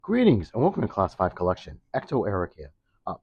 Greetings and welcome to Class 5 Collection. Ecto Eric here.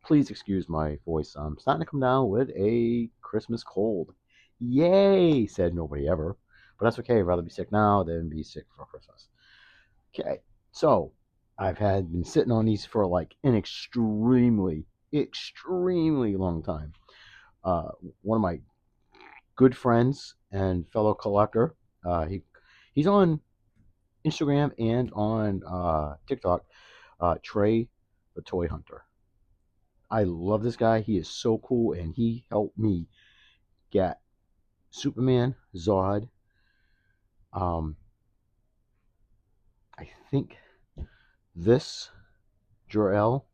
Please excuse my voice. I'm starting to come down with a Christmas cold. Yay, said nobody ever. But that's okay. I'd rather be sick now than be sick for Christmas. Okay, so been sitting on these for like an extremely long time. Uh, One of my good friends and fellow collector, he's on Instagram and on TikTok, Trey the Toy Hunter. I love this guy. He is so cool, and he helped me get Superman, Zod. Um, I think this Jor-El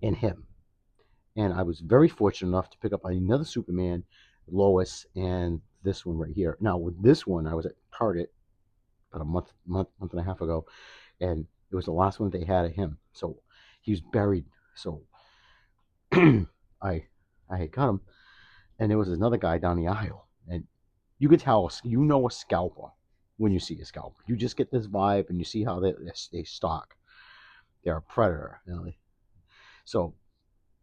and him. And I was very fortunate enough to pick up another Superman, Lois, and this one right here. Now with this one, I was at Target about a month and a half ago, and it was the last one they had of him. So he was buried. So I I had got him, and there was another guy down the aisle, and you could tell a scalper when you see a scalper. You just get this vibe, and you see how they stalk. They're a predator. So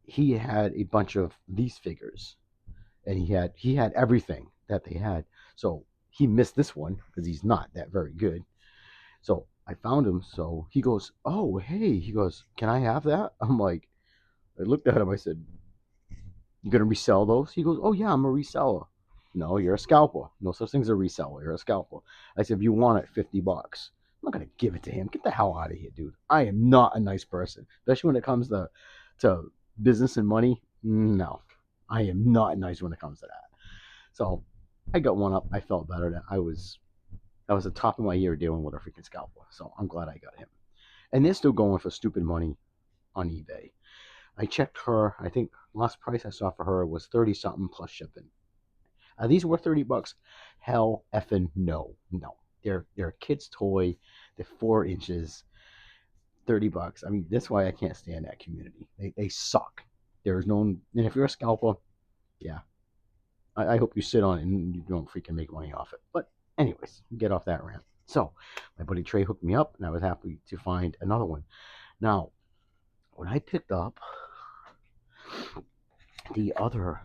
he had a bunch of these figures, and he had everything that they had. So he missed this one because he's not that very good. So I found him. So he goes, "Oh, hey," he goes, "Can I have that?" I'm like, I looked at him. I said, "You gonna resell those?" He goes, "Oh yeah, I'm a reseller." No, you're a scalper. No such thing as a reseller. You're a scalper. I said, if you want it, $50. I'm not gonna give it to him. Get the hell out of here, dude. I am not a nice person, especially when it comes to business and money. No, I am not nice when it comes to that. So I got one up. I felt better. That I was the top of my year dealing with a freaking scalper. So I'm glad I got him. And they're still going for stupid money on eBay. I checked her. I think last price I saw for her was 30 something plus shipping. Are these worth $30? Hell effing no. No. They're a kid's toy. They're 4 inches. $30. I mean, that's why I can't stand that community. They suck. There's no, and if you're a scalper, yeah, I hope you sit on it and you don't freaking make money off it. But anyways, get off that rant. So my buddy Trey hooked me up, and I was happy to find another one. Now, when I picked up the other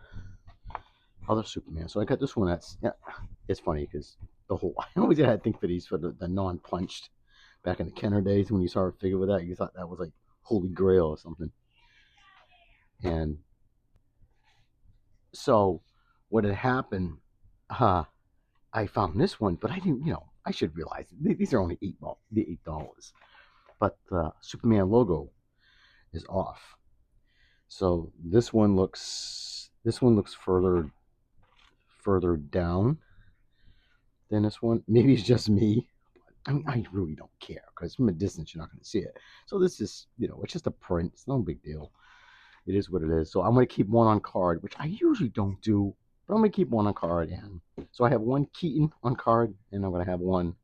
Superman. So I got this one. That's, yeah, it's funny because the whole I always had to think for these for the non-punched back in the Kenner days when you saw a figure with that, you thought that was like Holy Grail or something. And so what had happened, uh, I found this one, but I didn't. I should realize these are only $8, but the Superman logo is off. So this one looks further down than this one. Maybe it's just me. I mean, I really don't care because from a distance you're not going to see it. So this is, it's just a print. It's no big deal. It is what it is. So I'm going to keep one on card, which I usually don't do, but I'm going to keep one on card. And so I have one Keaton on card, and I'm going to have one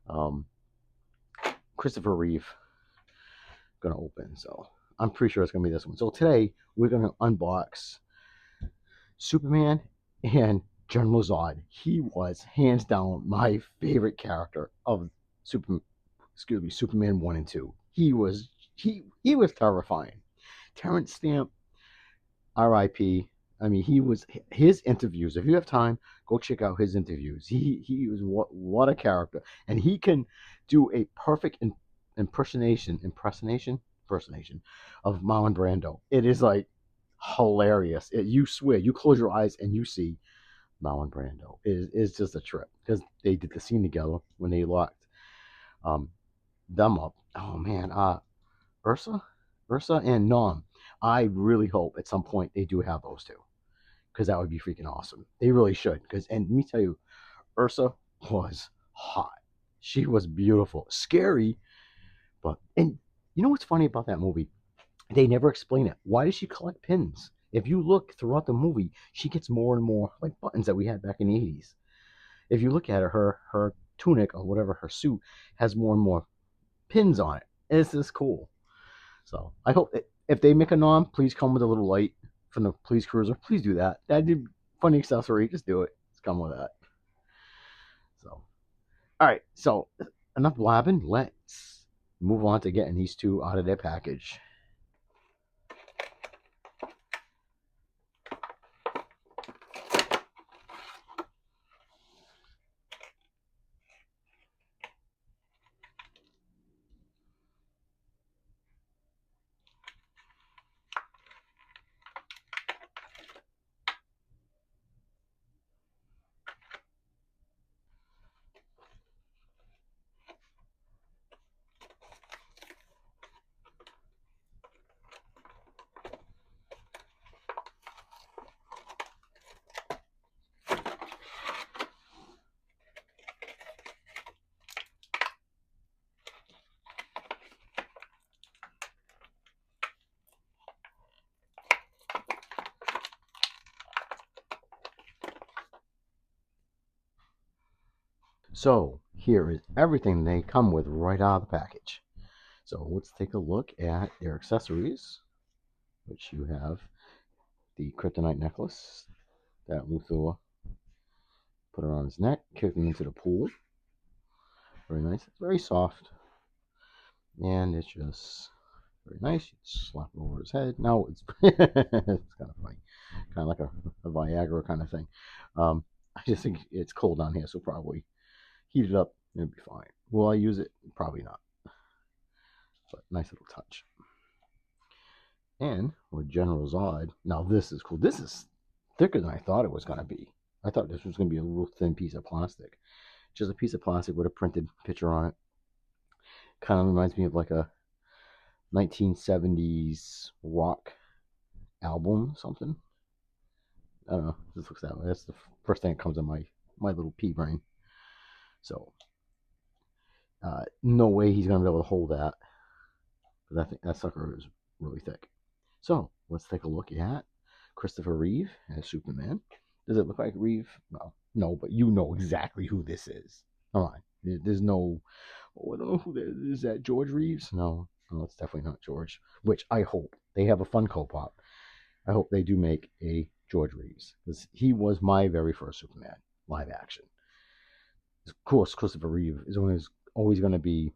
um, Christopher Reeve going to open. So I'm pretty sure it's going to be this one. So today we're going to unbox Superman and General Zod. He was hands down my favorite character of Superman 1 and 2. He was terrifying. Terrence Stamp, R.I.P. I mean, he was his interviews. If you have time, go check out his interviews. He was what a character, and he can do a perfect impersonation of Marlon Brando. It is like hilarious. You swear, you close your eyes and you see Marlon Brando. Is just a trip because they did the scene together when they locked um, them up. Oh man, Ursa, Ursa and Nom. I really hope at some point they do have those two because that would be freaking awesome. They really should. And let me tell you, Ursa was hot. She was beautiful, scary, but and you know what's funny about that movie? They never explain it. Why does she collect pins? If you look throughout the movie, she gets more and more like buttons that we had back in the 80s. If you look at her tunic or whatever, her suit has more and more pins on it. And it's just cool. So I hope if they make a nom, please come with a little light from the police cruiser. Please do that. That'd be funny accessory. Just do it. Just come with that. So all right. So enough blabbing. Let's Move on to getting these two out of their package. So here is everything they come with right out of the package. So let's take a look at their accessories, which you have the kryptonite necklace that Luthor put around his neck, kicked him into the pool. Very nice. It's very soft, and it's just very nice. You slap it over his head. Now it's it's kind of funny, kind of like a Viagra kind of thing. I just think it's cold down here, so probably heat it up and it'll be fine. Will I use it? Probably not, but nice little touch. And with General Zod, now this is cool. This is thicker than I thought it was going to be. I thought this was going to be a real thin piece of plastic. Just a piece of plastic with a printed picture on it. Kind of reminds me of like a 1970s rock album, something. I don't know. This looks that way. That's the first thing that comes in my little pea brain. So, no way he's going to be able to hold that. But I think that sucker is really thick. So, let's take a look at Christopher Reeve as Superman. Does it look like Reeve? Well, no, but you know exactly who this is. Come on. There's no, oh, I don't know who that is. Is that George Reeves? No, it's definitely not George. Which I hope they have a Funko Pop. I hope they do make a George Reeves, because he was my very first Superman live action. Of course, Christopher Reeve is always going to be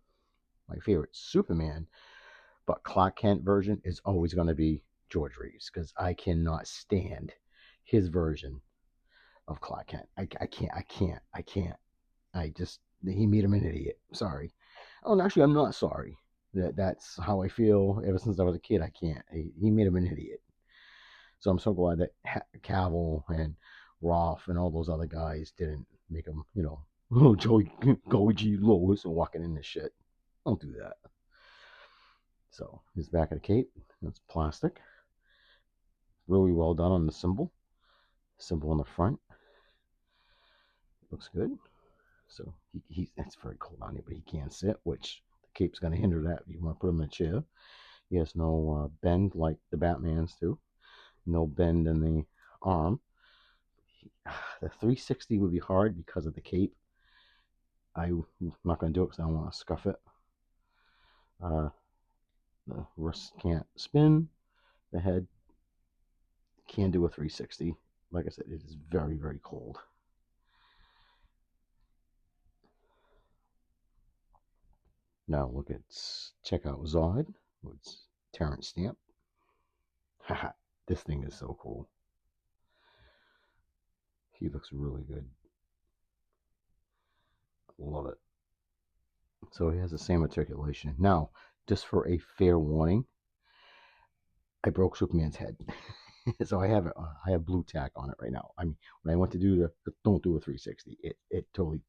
my favorite Superman, but Clark Kent version is always going to be George Reeves, because I cannot stand his version of Clark Kent. I can't. He made him an idiot. Sorry. Oh, and actually, I'm not sorry. That's how I feel ever since I was a kid. I can't. He made him an idiot. So I'm so glad that Cavill and Roth and all those other guys didn't make him, oh, Joey Goji Lois walking in this shit. Don't do that. So his back of the cape, that's plastic. Really well done on the symbol. Symbol on the front. Looks good. So it's very cold on here, but he can't sit, which the cape's going to hinder that. You want to put him in a chair. He has no bend like the Batman's do. No bend in the arm. The 360 would be hard because of the cape. I'm not going to do it because I don't want to scuff it. The wrist can't spin. The head can do a 360. Like I said, it is very, very cold. Now check out Zod with Terrence Stamp. Haha, this thing is so cool. He looks really good. Love it. So he has the same articulation. Now, just for a fair warning, I broke Superman's head. So I have blue tack on it right now. I mean, when I went to do don't do a 360, it totally.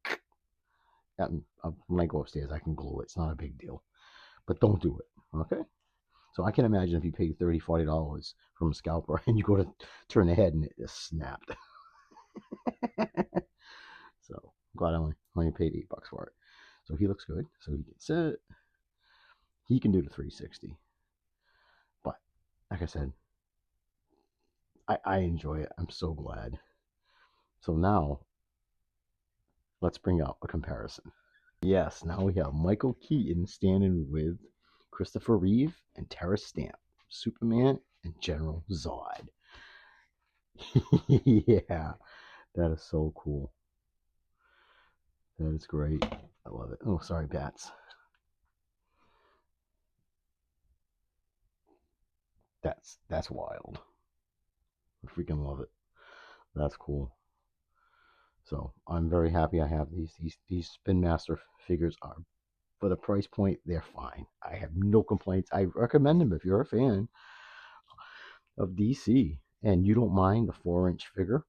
When I go upstairs, I can glue it. It's not a big deal, but don't do it. Okay. So I can imagine if you paid $30, $40 from a scalper and you go to turn the head and it just snapped. So I'm glad I only paid $8 for it. So he looks good. So he can sit. He can do the 360. But like I said, I enjoy it. I'm so glad. So now let's bring out a comparison. Yes, now we have Michael Keaton standing with Christopher Reeve and Terrence Stamp, Superman and General Zod. Yeah, that is so cool. That is great. I love it. Oh, sorry, bats. That's wild. I freaking love it. That's cool. So I'm very happy I have these Spin Master figures. Are for the price point, they're fine. I have no complaints. I recommend them if you're a fan of DC and you don't mind the 4-inch figure.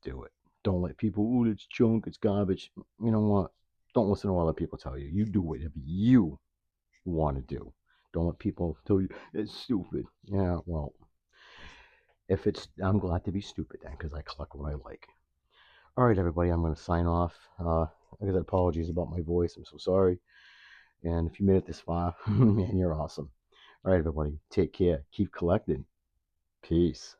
Do it. Don't let people, oh, it's junk, it's garbage. You know what? Don't listen to what other people tell you. You do whatever you want to do. Don't let people tell you it's stupid. Yeah, well, if it's, I'm glad to be stupid then because I collect what I like. All right, everybody, I'm going to sign off. Like I said, apologies about my voice. I'm so sorry. And if you made it this far, man, you're awesome. All right, everybody, take care. Keep collecting. Peace.